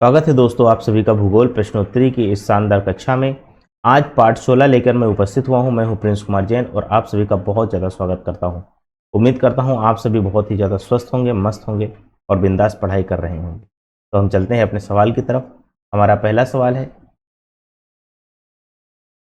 स्वागत है दोस्तों आप सभी का भूगोल प्रश्नोत्तरी की इस शानदार कक्षा में। आज पार्ट 16 लेकर मैं उपस्थित हुआ हूं। मैं हूं प्रिंस कुमार जैन और आप सभी का बहुत ज़्यादा स्वागत करता हूं। उम्मीद करता हूं आप सभी बहुत ही ज़्यादा स्वस्थ होंगे, मस्त होंगे और बिंदास पढ़ाई कर रहे होंगे। तो हम चलते हैं अपने सवाल की तरफ। हमारा पहला सवाल है,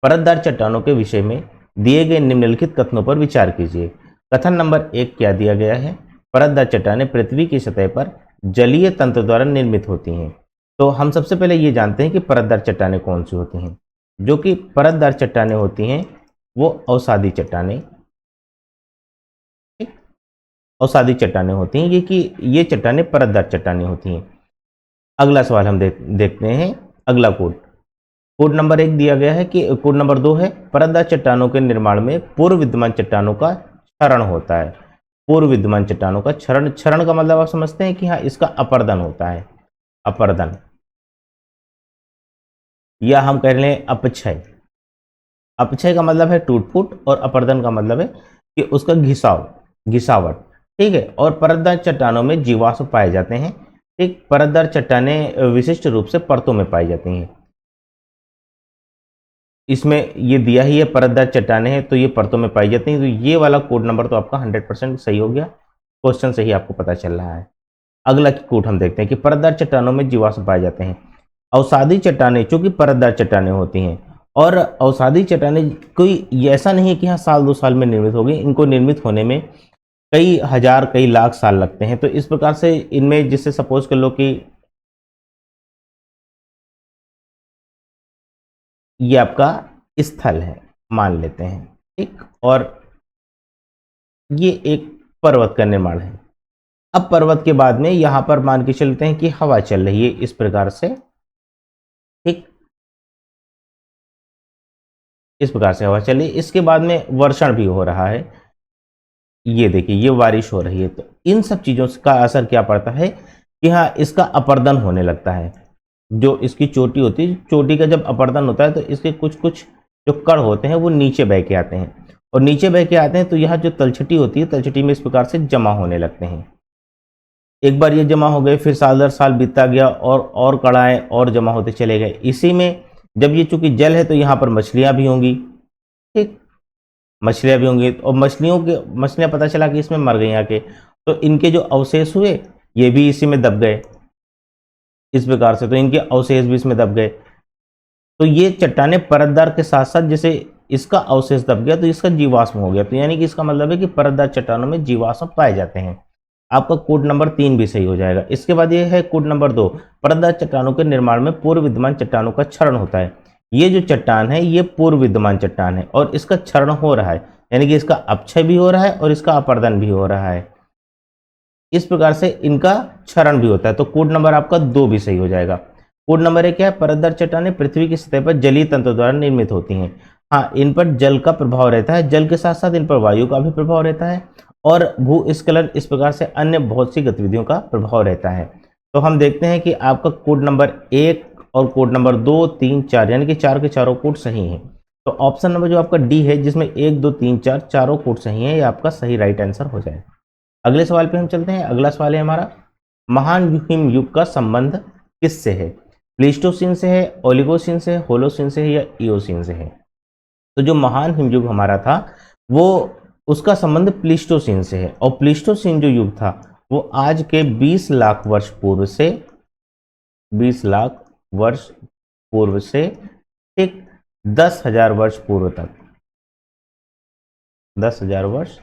परतदार चट्टानों के विषय में दिए गए निम्नलिखित कथनों पर विचार कीजिए। कथन नंबर 1 क्या दिया गया है? परतदार चट्टानें पृथ्वी की सतह पर जलीय तंत्र द्वारा निर्मित होती हैं। तो हम सबसे पहले ये जानते हैं कि परतदार चट्टानें कौन सी होती हैं। जो कि परतदार चट्टानें होती हैं वो अवसादी चट्टानें, अवसादी चट्टानें होती हैं। ये चट्टानें परतदार चट्टानें होती हैं। अगला सवाल हम देखते हैं। अगला कोड नंबर 1 दिया गया है कि कोड नंबर 2 है, परतदार चट्टानों के निर्माण में पूर्व विद्यमान चट्टानों का क्षरण होता है। पूर्व विद्यमान चट्टानों का क्षरण, क्षरण का मतलब आप समझते हैं कि हाँ, इसका अपरदन होता है। अपरदन या हम कह लें अपक्षय। अपक्षय का मतलब है टूट फूट और अपरदन का मतलब है कि उसका घिसावट। ठीक है। और परतदार चट्टानों में जीवाश्म पाए जाते हैं। ठीक, परतदार चट्टानें विशिष्ट रूप से परतों में पाई जाती हैं। इसमें ये दिया ही है परतदार चट्टानें हैं तो ये परतों में पाई जाती हैं। तो ये वाला कोड नंबर तो आपका 100% सही हो गया। क्वेश्चन से ही आपको पता चल रहा है। अगला कोड हम देखते हैं कि परतदार चट्टानों में जीवाश्म पाए जाते हैं। अवसादी चट्टानें चूंकि परतदार चट्टानें होती हैं और अवसादी चट्टानें कोई ऐसा नहीं है कि हाँ साल 2 साल में निर्मित होगी। इनको निर्मित होने में कई हजार कई लाख साल लगते हैं। तो इस प्रकार से इनमें जिससे सपोज कर लो कि ये आपका स्थल है मान लेते हैं। ठीक, और ये एक पर्वत का निर्माण है। अब पर्वत के बाद में यहां पर मान के चलते हैं कि हवा चल रही है इस प्रकार से। ठीक, इस प्रकार से हवा चली। इसके बाद में वर्षण भी हो रहा है। ये देखिए ये बारिश हो रही है। तो इन सब चीजों का असर क्या पड़ता है कि हाँ इसका अपरदन होने लगता है। जो इसकी चोटी होती है, चोटी का जब अपरदन होता है तो इसके कुछ कुछ जो कण होते हैं वो नीचे बह के आते हैं। और नीचे बह के आते हैं तो यहाँ जो तलछटी होती है, तलछटी में इस प्रकार से जमा होने लगते हैं। एक बार ये जमा हो गए, फिर साल दर साल बीतता गया और कड़ाएं और जमा होते चले गए। इसी में जब ये चूंकि जल है तो यहाँ पर मछलियां भी होंगी। ठीक, मछलियां भी होंगी और मछलियां पता चला कि इसमें मर गई आके, तो इनके जो अवशेष हुए ये भी इसी में दब गए इस प्रकार से। तो इनके अवशेष भी इसमें दब गए। तो ये चट्टानें परतदार के साथ साथ जैसे इसका अवशेष दब गया तो इसका जीवाश्म हो गया। तो यानी कि इसका मतलब है कि परतदार चट्टानों में जीवाश्म पाए जाते हैं। आपका कोड नंबर 3 भी सही हो जाएगा। इसके बाद ये है कोड नंबर 2, परतदार चट्टानों के निर्माण में पूर्व विद्यमान चट्टानों का क्षरण होता है। ये जो चट्टान है ये पूर्व विद्यमान चट्टान है और इसका क्षरण हो रहा है, यानी कि इसका अपक्षय भी हो रहा है और इसका अपरदन भी हो रहा है। इस प्रकार से इनका क्षरण भी होता है। तो कोड नंबर आपका 2 भी सही हो जाएगा। कोड नंबर 1 क्या है? परतदार चट्टानें पृथ्वी की सतह पर जलीय तंत्र द्वारा निर्मित होती हैं। हाँ, इन पर जल का प्रभाव रहता है, जल के साथ साथ इन पर वायु का भी प्रभाव रहता है और भूस्खलन इस प्रकार से अन्य बहुत सी गतिविधियों का प्रभाव रहता है। तो हम देखते हैं कि आपका कोड नंबर 1 और कोड नंबर 2, 3, 4 यानी कि 4 के चारों कोड सही हैं। तो ऑप्शन नंबर जो आपका डी है जिसमें 1, 2, 3, 4 चारों कोड सही हैं, ये आपका सही राइट आंसर हो जाएगा। अगले सवाल पे हम चलते हैं। अगला सवाल है हमारा, महान हिमयुग का संबंध किससे है? प्लीस्टोसीन से है, ओलिगोसीन से है, होलोसीन से है या इओसीन से है? तो जो महान हिमयुग हमारा था वो उसका संबंध प्लीस्टोसीन से है। और प्लीस्टोसीन जो युग था वो आज के 20 लाख वर्ष पूर्व से 20 लाख वर्ष पूर्व से ठीक 10,000 वर्ष पूर्व तक 10,000 वर्ष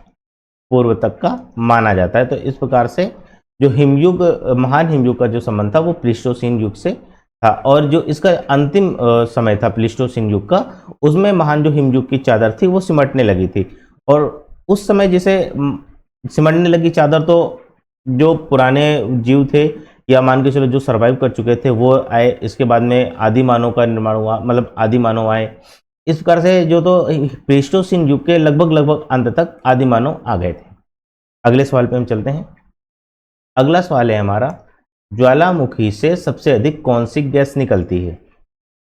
पूर्व तक का माना जाता है। तो इस प्रकार से जो हिमयुग, महान हिमयुग का जो संबंध था वो प्लीस्टोसीन युग से था। और जो इसका अंतिम समय था प्लीस्टोसीन युग का, उसमें महान जो हिमयुग की चादर थी वो सिमटने लगी थी। और उस समय जैसे सिमटने लगी चादर तो जो पुराने जीव थे या मान के चलो जो सर्वाइव कर चुके थे वो आए। इसके बाद में आदि मानव का निर्माण हुआ, मतलब आदि मानव आए। इस प्रकार से जो तो प्लीस्टोसीन युग के लगभग अंत तक आदि मानव आ गए थे। अगले सवाल पे हम चलते हैं। अगला सवाल है हमारा, ज्वालामुखी से सबसे अधिक कौन सी गैस निकलती है?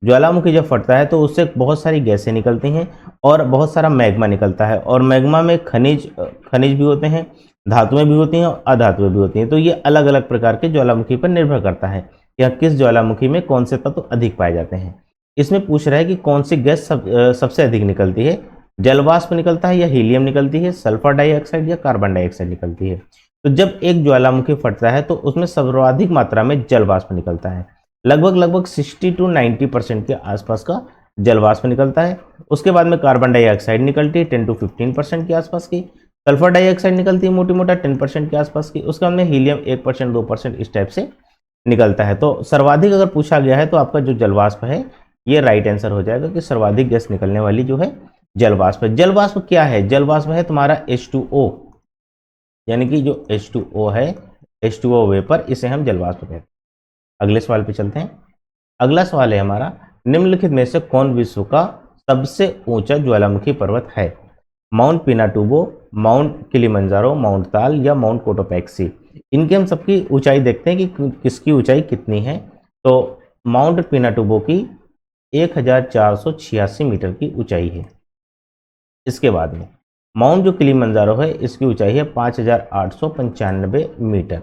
ज्वालामुखी जब फटता है तो उससे बहुत सारी गैसें निकलती हैं और बहुत सारा मैग्मा निकलता है। और मैग्मा में खनिज भी होते हैं, धातुएं भी होती हैं और अधातुएं भी होती हैं। तो ये अलग अलग प्रकार के ज्वालामुखी पर निर्भर करता है। या किस ज्वालामुखी में कौन से तत्व अधिक पाए जाते हैं। इसमें पूछ रहा है कि कौन सी गैस सबसे अधिक निकलती है, जल वाष्प निकलता है या हीलियम निकलती है, सल्फर डाइऑक्साइड या कार्बन डाइऑक्साइड निकलती है। तो जब एक ज्वालामुखी फटता है तो उसमें सर्वाधिक मात्रा में जल वाष्प निकलता है, लगभग 60 to 90% के आसपास का जल वाष्प निकलता है। उसके बाद में कार्बन डाइऑक्साइड निकलती है 10 to 15% के आसपास की, सल्फर डाइऑक्साइड निकलती है मोटी मोटा 10% के आसपास की, उसके बाद में हीलियम 1% 2% इस टाइप से निकलता है। तो सर्वाधिक अगर पूछा गया है तो आपका जो जल वाष्प है ये राइट आंसर हो जाएगा कि सर्वाधिक गैस निकलने वाली जो है जल वाष्प है। जल वाष्प क्या है? जल वाष्प है तुम्हारा H2O, यानी कि जो H2O है, H2O वेपर, इसे हम जल वाष्प कहते हैं। अगले सवाल पे चलते हैं। अगला सवाल है हमारा, निम्नलिखित में से कौन विश्व का सबसे ऊंचा ज्वालामुखी पर्वत है? Mount Pinatubo, mount Kilimanjaro, mount ताल या माउंट कोटोपैक्सी। इनकी हम सबकी ऊंचाई देखते हैं कि किसकी ऊंचाई कितनी है। तो माउंट पिनाटुबो की 1486 मीटर की ऊंचाई है। इसके बाद में माउंट जो किलिमंजारो है इसकी ऊंचाई है 5895 मीटर।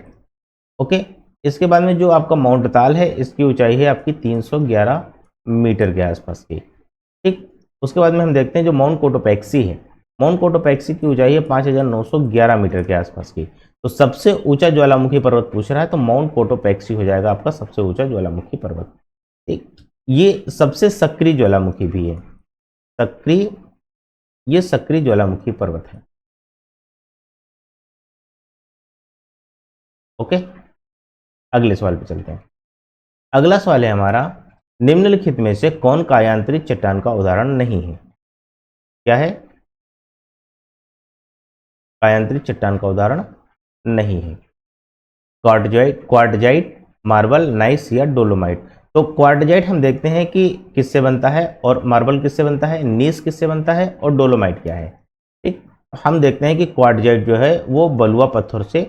ओके, इसके बाद में जो आपका माउंट ताल है इसकी ऊंचाई है आपकी 311 मीटर के आसपास की। ठीक, उसके बाद में हम देखते हैं जो माउंट कोटोपैक्सी है, माउंट कोटोपैक्सी की ऊंचाई है 5911 मीटर के आसपास की। तो सबसे ऊंचा ज्वालामुखी पर्वत पूछ रहा है तो माउंट कोटोपैक्सी हो जाएगा आपका सबसे ऊंचा ज्वालामुखी पर्वत। ठीक, ये सबसे सक्रिय ज्वालामुखी भी है, सक्रिय, ये सक्रिय ज्वालामुखी पर्वत है। ओके, अगले सवाल पे चलते हैं। अगला सवाल है हमारा, निम्नलिखित में से कौन कायांतरित चट्टान का उदाहरण नहीं है? क्या है? कायांतरित चट्टान का उदाहरण नहीं है। क्वार्टजाइट, मार्बल, नाइस या डोलोमाइट। तो क्वार्टजाइट हम देखते हैं कि किससे बनता है, और मार्बल किससे बनता है, नीस किससे बनता है, और डोलोमाइट क्या है। ठीक, हम देखते हैं कि क्वार्टजाइट जो है वो बलुआ पत्थर से,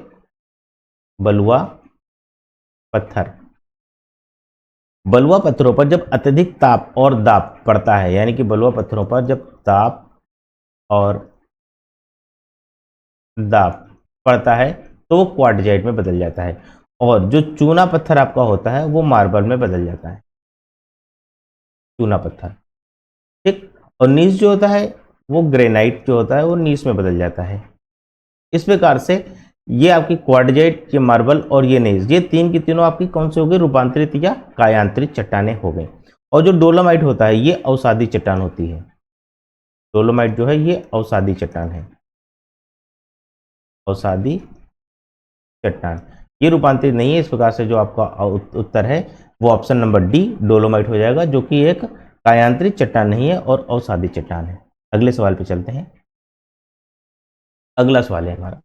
बलुआ पत्थर, बलुआ पत्थरों पर जब अत्यधिक ताप और दाब पड़ता है, यानी कि बलुआ पत्थरों पर जब ताप और दाब पड़ता है तो वो क्वार्टजाइट में बदल जाता है, और जो चूना पत्थर आपका होता है वो मार्बल में बदल जाता है, चूना पत्थर। ठीक, और नीस जो होता है वो ग्रेनाइट जो होता है वो नीस में बदल जाता है। इस प्रकार से ये आपकी क्वार्टजाइट, ये मार्बल और ये नीस, ये तीन की तीनों आपकी कौन से हो गई, रूपांतरित या कायांतरित चट्टानें हो गई। और जो डोलोमाइट होता है ये अवसादी चट्टान होती है। डोलोमाइट जो है ये अवसादी चट्टान है, अवसादी चट्टान, ये रूपांतरित नहीं है। इस प्रकार से जो आपका उत्तर है वो ऑप्शन नंबर डी डोलोमाइट हो जाएगा, जो कि एक कायांतरित चट्टान नहीं है और अवसादी चट्टान है। अगले सवाल पे चलते हैं। अगला सवाल है हमारा,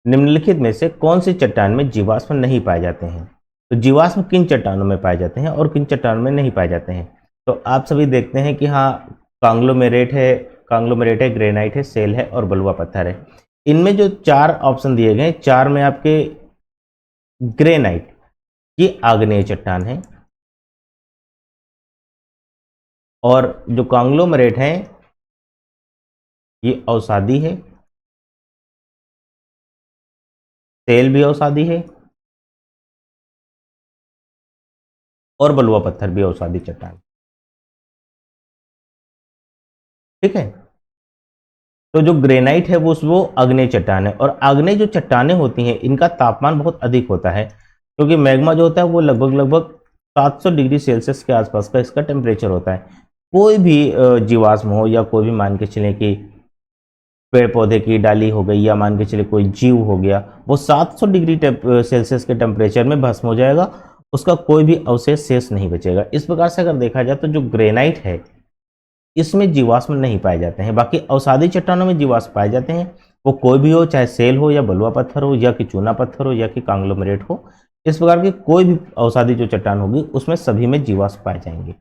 निम्नलिखित में से कौन सी चट्टान में जीवाश्म नहीं पाए जाते हैं? तो जीवाश्म किन चट्टानों में पाए जाते हैं और किन चट्टानों में नहीं पाए जाते हैं? तो आप सभी देखते हैं कि हाँ, कांग्लोमेरेट है, कांग्लोमेरेट है, ग्रेनाइट है, सेल है और बलुआ पत्थर है। इनमें जो चार ऑप्शन दिए गए, चार में आपके ग्रेनाइट ये आग्नेय चट्टान है, और जो कांग्लोमरेट है ये अवसादी है, सेल भी अवसादी है, और बलुआ पत्थर भी अवसादी चट्टान। ठीक है, तो जो ग्रेनाइट है वो आग्नेय चट्टान है, और आग्नेय जो चट्टानें होती हैं इनका तापमान बहुत अधिक होता है, क्योंकि मैग्मा जो होता है वो लगभग 700 डिग्री सेल्सियस के आसपास का इसका टेम्परेचर होता है। कोई भी जीवाश्म हो या कोई भी, मान के चलें कि पेड़ पौधे की डाली हो गई या मान के चले कोई जीव हो गया, वो 700 डिग्री सेल्सियस के टेम्परेचर में भस्म हो जाएगा, उसका कोई भी अवशेष शेष नहीं बचेगा। इस प्रकार से अगर देखा जाए तो जो ग्रेनाइट है इसमें जीवाश्म नहीं पाए जाते हैं। बाकी अवसादी चट्टानों में जीवाश्म पाए जाते हैं, वो कोई भी हो, चाहे सेल हो या बलुआ पत्थर हो या कि चूना पत्थर हो या कि कांग्लोमरेट हो। इस प्रकार की कोई भी अवसादी जो चट्टान होगी उसमें सभी में जीवाश्म पाए जाएंगे।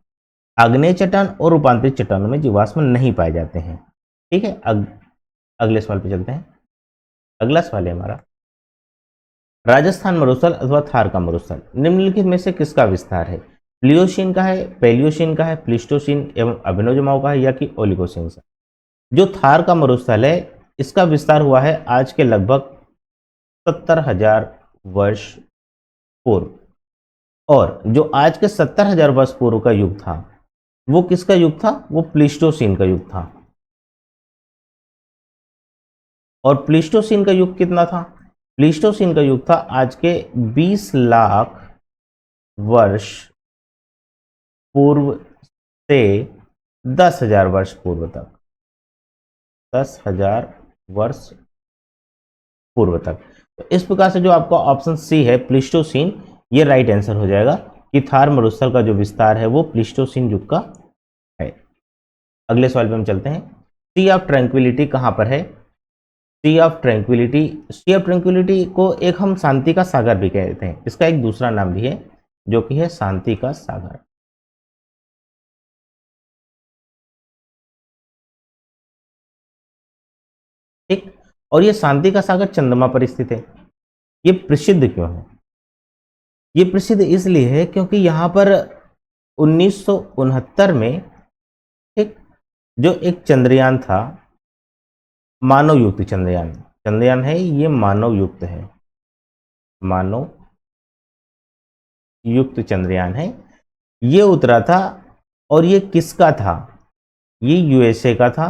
आग्नेय चट्टान और रूपांतरित चट्टानों में जीवाश्म नहीं पाए जाते हैं। ठीक है, अगले सवाल पे चलते हैं। अगला सवाल है हमारा, राजस्थान मरुस्थल अथवा थार का मरुस्थल निम्नलिखित में से किसका विस्तार है? प्लियोसीन का है, पेलियोसीन का है, प्लिस्टोसीन एवं अभिनवजुमाओ का है या कि ओलिगोसीन का? जो थार का मरुस्थल है इसका विस्तार हुआ है आज के लगभग 70,000 वर्ष पूर्व, और जो आज के 70,000 वर्ष पूर्व का युग था वो किसका युग था? वो प्लीस्टोसीन का युग था। और प्लीस्टोसीन का युग कितना था? प्लीस्टोसीन का युग था आज के 20 लाख वर्ष पूर्व से 10,000 वर्ष पूर्व तक, 10,000 वर्ष पूर्व तक। तो इस प्रकार से जो आपका ऑप्शन सी है प्लीस्टोसीन, ये राइट आंसर हो जाएगा कि थार मरुस्थल का जो विस्तार है वो प्लीस्टोसीन युग का है। अगले सवाल पे हम चलते हैं। सी ऑफ ट्रैंक्विलिटी कहां पर है? Sea of tranquillity, sea of tranquillity को एक हम शांति का सागर भी कहते हैं, इसका एक दूसरा नाम भी है जो कि है शांति का सागर। ठीक, और ये शांति का सागर चंद्रमा पर स्थित है। ये प्रसिद्ध क्यों है? ये प्रसिद्ध इसलिए है क्योंकि यहां पर 1969 में, ठीक, जो एक चंद्रयान था, मानव युक्त चंद्रयान, चंद्रयान है ये मानव युक्त है, मानव युक्त चंद्रयान है, ये उतरा था। और ये किसका था? ये यूएसए का था।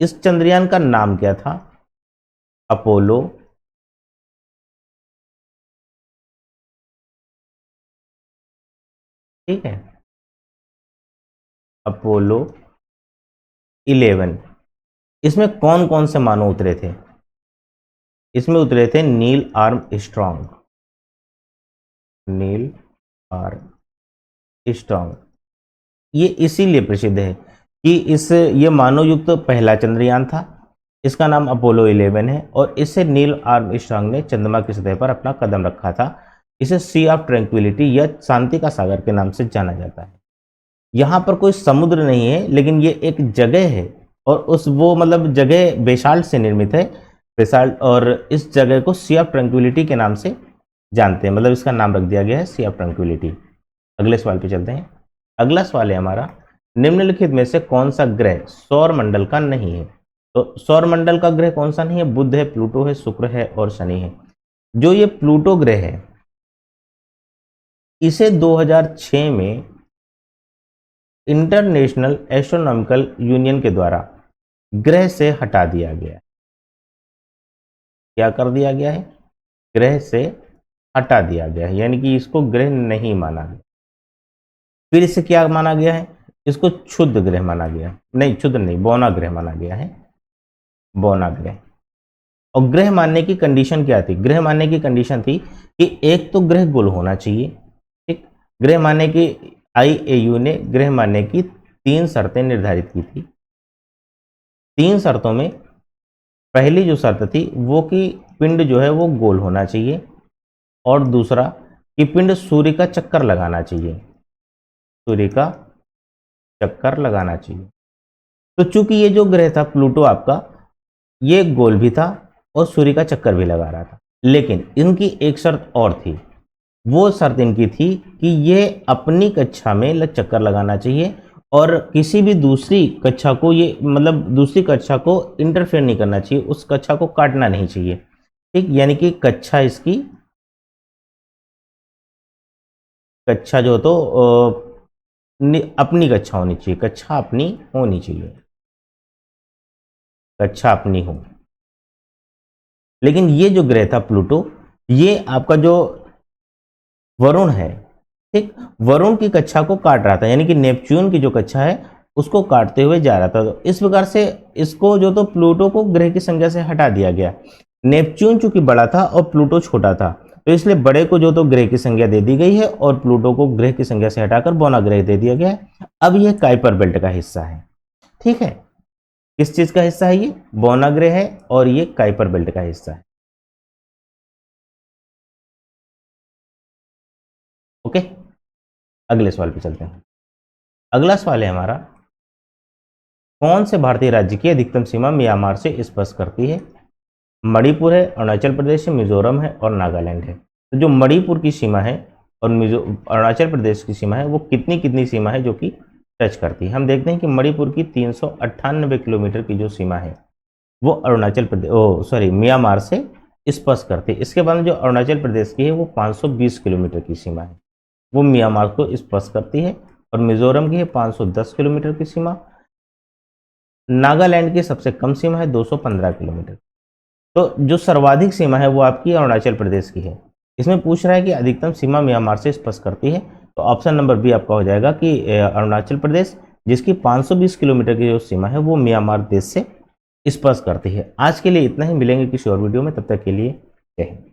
इस चंद्रयान का नाम क्या था? अपोलो, ठीक है, अपोलो 11। इसमें कौन कौन से मानव उतरे थे? इसमें उतरे थे नील आर्मस्ट्रॉन्ग, नील आर्मस्ट्रॉन्ग। ये इसीलिए प्रसिद्ध है कि ये मानव युक्त पहला चंद्रयान था, इसका नाम अपोलो 11 है, और इससे नील आर्मस्ट्रॉन्ग ने चंद्रमा की सतह पर अपना कदम रखा था। इसे सी ऑफ ट्रैंक्विलिटी या शांति का सागर के नाम से जाना जाता है। यहाँ पर कोई समुद्र नहीं है, लेकिन ये एक जगह है, और उस वो मतलब जगह बेसाल्ट से निर्मित है, बेसाल्ट, और इस जगह को सी ऑफ ट्रैंक्विलिटी के नाम से जानते हैं, मतलब इसका नाम रख दिया गया है सी ऑफ ट्रैंक्विलिटी। अगले सवाल पे चलते हैं। अगला सवाल है हमारा, निम्नलिखित में से कौन सा ग्रह सौर मंडल का नहीं है? तो सौर मंडल का ग्रह कौन सा नहीं है? बुध है, प्लूटो है, शुक्र है और शनि है। जो ये प्लूटो ग्रह है, इसे 2006 में इंटरनेशनल एस्ट्रोनॉमिकल यूनियन के द्वारा ग्रह से हटा दिया गया है। क्या कर दिया गया है? ग्रह से हटा दिया गया है, यानी कि इसको ग्रह नहीं माना गया। फिर इसे क्या माना गया है? इसको क्षुद्र ग्रह माना गया, नहीं क्षुद्र नहीं, बौना ग्रह माना गया है, बौना ग्रह। और ग्रह मानने की कंडीशन क्या थी? ग्रह मानने की कंडीशन थी कि एक तो ग्रह गोल होना चाहिए, ठीक। ग्रह मानने की आईएयू ने ग्रह मानने की 3 शर्तें निर्धारित की थी। 3 शर्तों में पहली जो शर्त थी वो कि पिंड जो है वो गोल होना चाहिए, और दूसरा कि पिंड सूर्य का चक्कर लगाना चाहिए, सूर्य का चक्कर लगाना चाहिए। तो चूंकि ये जो ग्रह था प्लूटो आपका, ये गोल भी था और सूर्य का चक्कर भी लगा रहा था, लेकिन इनकी एक शर्त और थी। वो शर्त इनकी थी कि ये अपनी कक्षा में चक्कर लगाना चाहिए, और किसी भी दूसरी कक्षा को, ये मतलब दूसरी कक्षा को इंटरफेयर नहीं करना चाहिए, उस कक्षा को काटना नहीं चाहिए, ठीक। यानी कि कक्षा इसकी, कक्षा जो तो अपनी कक्षा होनी चाहिए, कक्षा अपनी होनी चाहिए, कक्षा अपनी हो। लेकिन ये जो ग्रह था प्लूटो, ये आपका जो वरुण है, ठीक, वरुण की कक्षा को काट रहा था, यानी कि नेपच्यून की जो कक्षा है उसको काटते हुए जा रहा था। तो इस प्रकार से इसको जो तो प्लूटो को ग्रह की संज्ञा से हटा दिया गया। नेपच्यून चूंकि बड़ा था और प्लूटो छोटा था, तो इसलिए बड़े को जो तो ग्रह की संज्ञा दे दी गई है, और प्लूटो को ग्रह की संज्ञा से हटाकर बौना ग्रह दे दिया गया है। अब यह काइपर बेल्ट का हिस्सा है, ठीक है। किस चीज का हिस्सा है? ये बौना ग्रह है, और ये काइपर बेल्ट का हिस्सा है। ओके, अगले सवाल पे चलते हैं। अगला सवाल है हमारा, कौन से भारतीय राज्य की अधिकतम सीमा म्यांमार से स्पर्श करती है? मणिपुर है, अरुणाचल प्रदेश है, मिजोरम है और नागालैंड है। तो जो मणिपुर की सीमा है और अरुणाचल प्रदेश की सीमा है, वो कितनी कितनी सीमा है जो कि टच करती है? हम देखते हैं कि मणिपुर की 398 किलोमीटर की जो सीमा है वो अरुणाचल प्रदेश म्यांमार से स्पर्श करती है। इसके बाद जो अरुणाचल प्रदेश की है वो 520 किलोमीटर की सीमा है। वो म्यांमार को स्पर्श करती है। और मिजोरम की है 510 किलोमीटर की सीमा। नागालैंड की सबसे कम सीमा है 215 किलोमीटर। तो जो सर्वाधिक सीमा है वो आपकी अरुणाचल प्रदेश की है। इसमें पूछ रहा है कि अधिकतम सीमा म्यांमार से स्पर्श करती है, तो ऑप्शन नंबर बी आपका हो जाएगा कि अरुणाचल प्रदेश, जिसकी 520 किलोमीटर की जो सीमा है वो म्यांमार देश से स्पर्श करती है। आज के लिए इतना ही, मिलेंगे किसी और वीडियो में, तब तक के लिए जय हिंद।